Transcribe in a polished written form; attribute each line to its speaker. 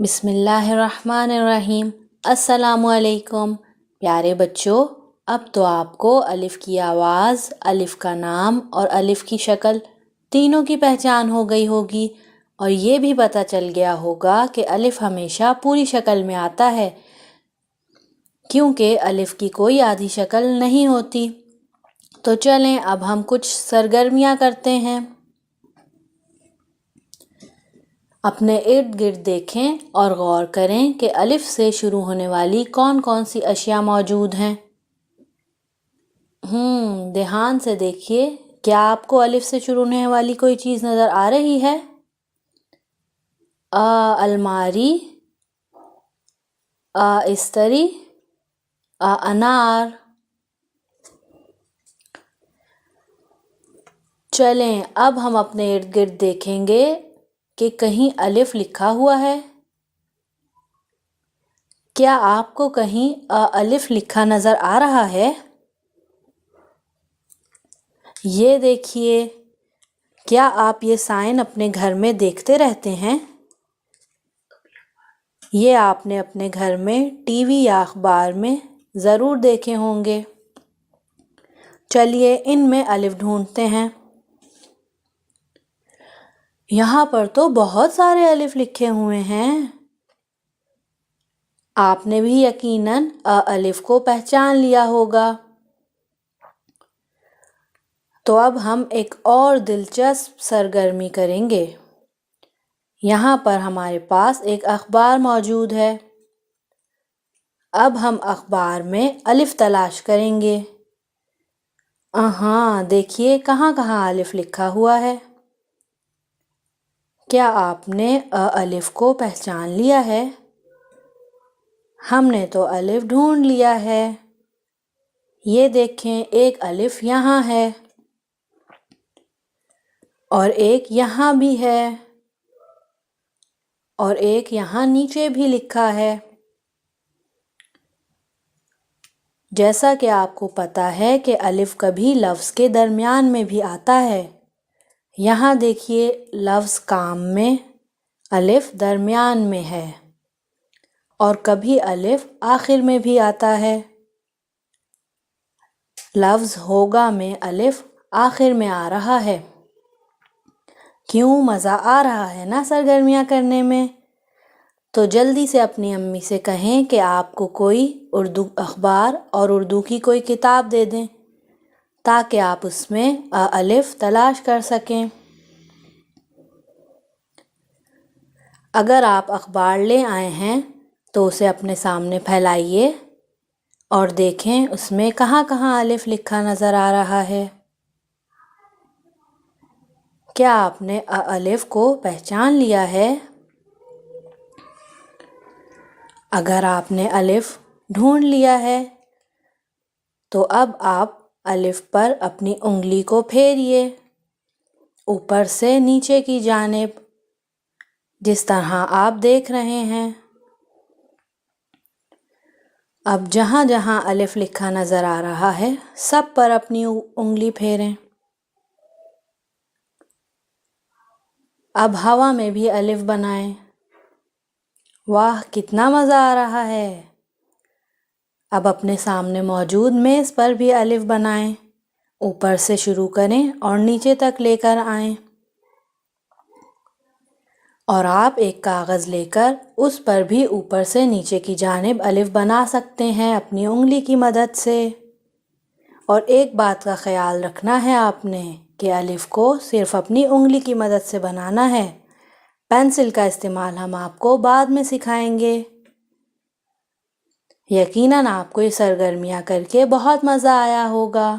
Speaker 1: بسم اللہ الرحمن الرحیم۔ السلام علیکم پیارے بچوں، اب تو آپ کو الف کی آواز، الف کا نام اور الف کی شکل تینوں کی پہچان ہو گئی ہوگی، اور یہ بھی پتہ چل گیا ہوگا کہ الف ہمیشہ پوری شکل میں آتا ہے، کیونکہ الف کی کوئی آدھی شکل نہیں ہوتی۔ تو چلیں اب ہم کچھ سرگرمیاں کرتے ہیں۔ اپنے ارد گرد دیکھیں اور غور کریں کہ الف سے شروع ہونے والی کون کون سی اشیاء موجود ہیں۔ دھیان سے دیکھیے، کیا آپ کو الف سے شروع ہونے والی کوئی چیز نظر آ رہی ہے؟ الماری، استری، انار۔ چلیں اب ہم اپنے ارد گرد دیکھیں گے کہ کہیں الف لکھا ہوا ہے۔ کیا آپ کو کہیں الف لکھا نظر آ رہا ہے؟ یہ دیکھیے، کیا آپ یہ سائن اپنے گھر میں دیکھتے رہتے ہیں؟ یہ آپ نے اپنے گھر میں ٹی وی یا اخبار میں ضرور دیکھے ہوں گے۔ چلیے ان میں الف ڈھونڈتے ہیں۔ یہاں پر تو بہت سارے الف لکھے ہوئے ہیں۔ آپ نے بھی یقیناً الف کو پہچان لیا ہوگا۔ تو اب ہم ایک اور دلچسپ سرگرمی کریں گے۔ یہاں پر ہمارے پاس ایک اخبار موجود ہے۔ اب ہم اخبار میں الف تلاش کریں گے۔ دیکھیے کہاں کہاں الف لکھا ہوا ہے۔ کیا آپ نے الف کو پہچان لیا ہے؟ ہم نے تو الف ڈھونڈ لیا ہے۔ یہ دیکھیں، ایک الف یہاں ہے اور ایک یہاں بھی ہے، اور ایک یہاں نیچے بھی لکھا ہے۔ جیسا کہ آپ کو پتہ ہے کہ الف کبھی لفظ کے درمیان میں بھی آتا ہے۔ یہاں دیکھیے، لفظ کام میں الف درمیان میں ہے، اور کبھی الف آخر میں بھی آتا ہے۔ لفظ ہوگا میں الف آخر میں آ رہا ہے۔ کیوں، مزہ آ رہا ہے نا سرگرمیاں کرنے میں؟ تو جلدی سے اپنی امی سے کہیں کہ آپ کو کوئی اردو اخبار اور اردو کی کوئی کتاب دے دیں، تاکہ آپ اس میں الف تلاش کر سکیں۔ اگر آپ اخبار لے آئے ہیں تو اسے اپنے سامنے پھیلائیے اور دیکھیں اس میں کہاں کہاں الف لکھا نظر آ رہا ہے۔ کیا آپ نے الف کو پہچان لیا ہے؟ اگر آپ نے الف ڈھونڈ لیا ہے تو اب آپ الف پر اپنی انگلی کو پھیریے، اوپر سے نیچے کی جانب، جس طرح آپ دیکھ رہے ہیں۔ اب جہاں جہاں الف لکھا نظر آ رہا ہے سب پر اپنی انگلی پھیریں۔ اب ہوا میں بھی الف بنائیں۔ واہ، کتنا مزہ آ رہا ہے! اب اپنے سامنے موجود میز پر بھی الف بنائیں، اوپر سے شروع کریں اور نیچے تک لے کر آئیں، اور آپ ایک کاغذ لے کر اس پر بھی اوپر سے نیچے کی جانب الف بنا سکتے ہیں اپنی انگلی کی مدد سے۔ اور ایک بات کا خیال رکھنا ہے آپ نے کہ الف کو صرف اپنی انگلی کی مدد سے بنانا ہے، پینسل کا استعمال ہم آپ کو بعد میں سکھائیں گے۔ یقیناً آپ کو یہ سرگرمیاں کر کے بہت مزہ آیا ہوگا۔